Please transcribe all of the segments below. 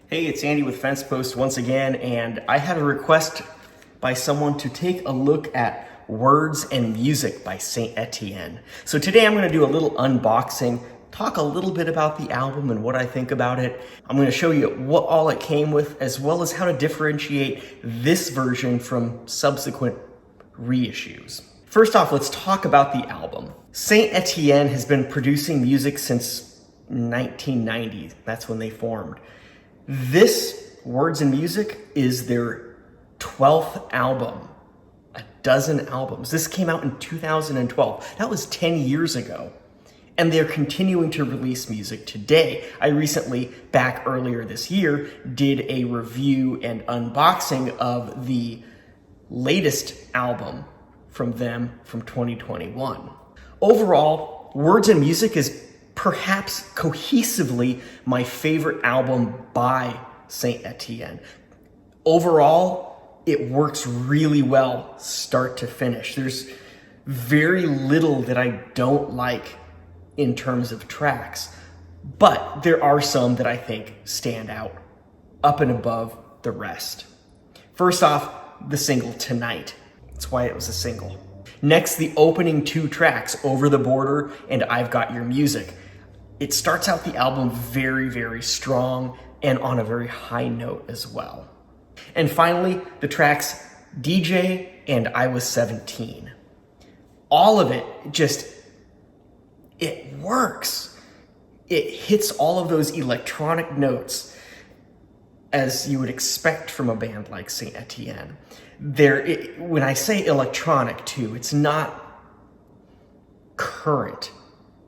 Hey, it's Andy with FensePost once again, and I had a request by someone to take a look at Words and Music by Saint Etienne. So today I'm going to do a little unboxing, talk a little bit about the album and what I think about it. I'm going to show you what all it came with, as well as how to differentiate this version from subsequent reissues. First off, let's talk about the album. Saint Etienne has been producing music since 1990. That's when they formed. This, Words and Music, is their 12th album. A dozen albums. This came out in 2012. That was 10 years ago. And they're continuing to release music today. I recently, back earlier this year, did a review and unboxing of the latest album from them from 2021. Overall, Words and Music is perhaps cohesively my favorite album by Saint Etienne. Overall, it works really well start to finish. There's very little that I don't like in terms of tracks, but there are some that I think stand out up and above the rest. First off, the single Tonight. That's why it was a single. Next, the opening two tracks, Over the Border and I've Got Your Music. It starts out the album very, very strong and on a very high note as well. And finally, the tracks DJ and I Was 17. All of it it works. It hits all of those electronic notes as you would expect from a band like Saint Etienne. When I say electronic too, it's not current.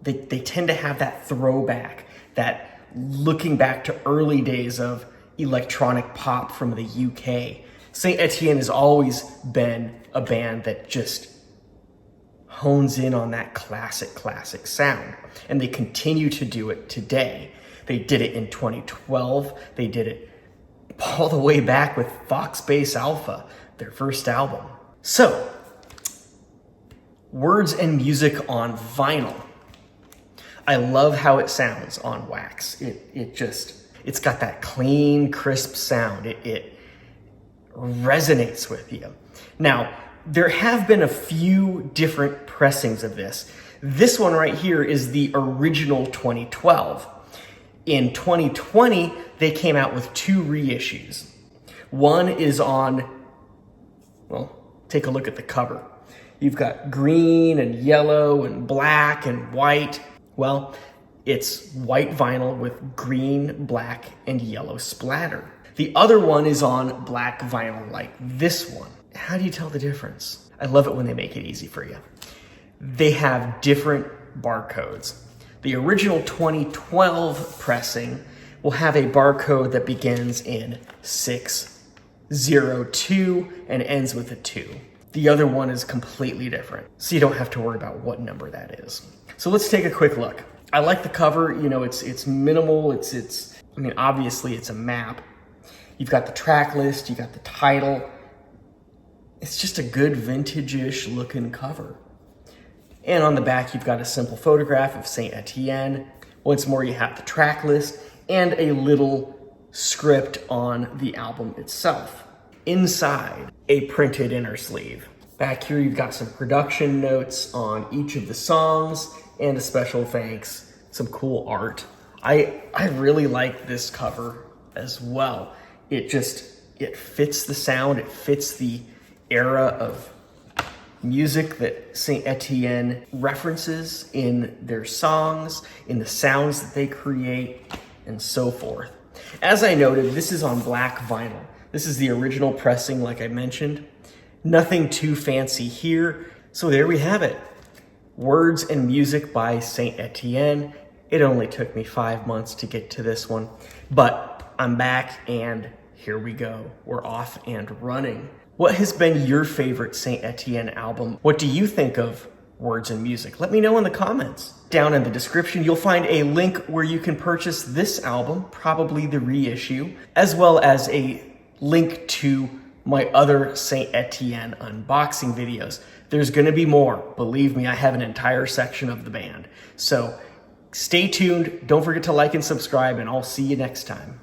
They tend to have that throwback, that looking back to early days of electronic pop from the UK. Saint Etienne has always been a band that just hones in on that classic sound. And they continue to do it today. They did it in 2012. They did it all the way back with Fox Bass Alpha, their first album. So, Words and Music on vinyl. I love how it sounds on wax. It's got that clean, crisp sound. It resonates with you. Now, there have been a few different pressings of this. This one right here is the original 2012. In 2020, they came out with two reissues. One is on, well, take a look at the cover. You've got green and yellow and black and white. Well, it's white vinyl with green, black, and yellow splatter. The other one is on black vinyl like this one. How do you tell the difference? I love it when they make it easy for you. They have different barcodes. The original 2012 pressing will have a barcode that begins in 602 and ends with a 2. The other one is completely different, so you don't have to worry about what number that is. So let's take a quick look. I like the cover. You know, it's minimal. I mean, obviously it's a map. You've got the track list. You got the title. It's just a good vintage-ish looking cover. And on the back, you've got a simple photograph of Saint Etienne. Once more, you have the track list and a little script on the album itself. Inside, a printed inner sleeve. Back here, you've got some production notes on each of the songs and a special thanks, some cool art. I really like this cover as well. It fits the sound, it fits the era of music that Saint Etienne references in their songs, in the sounds that they create, and so forth. As I noted, this is on black vinyl. This is the original pressing, like I mentioned. Nothing too fancy here. So there we have it. Words and Music by Saint Etienne. It only took me 5 months to get to this one, but I'm back and here we go. We're off and running. What has been your favorite Saint Etienne album? What do you think of Words and Music? Let me know in the comments. Down in the description, you'll find a link where you can purchase this album, probably the reissue, as well as a link to my other Saint Etienne unboxing videos. There's gonna be more. Believe me, I have an entire section of the band. So stay tuned. Don't forget to like and subscribe, and I'll see you next time.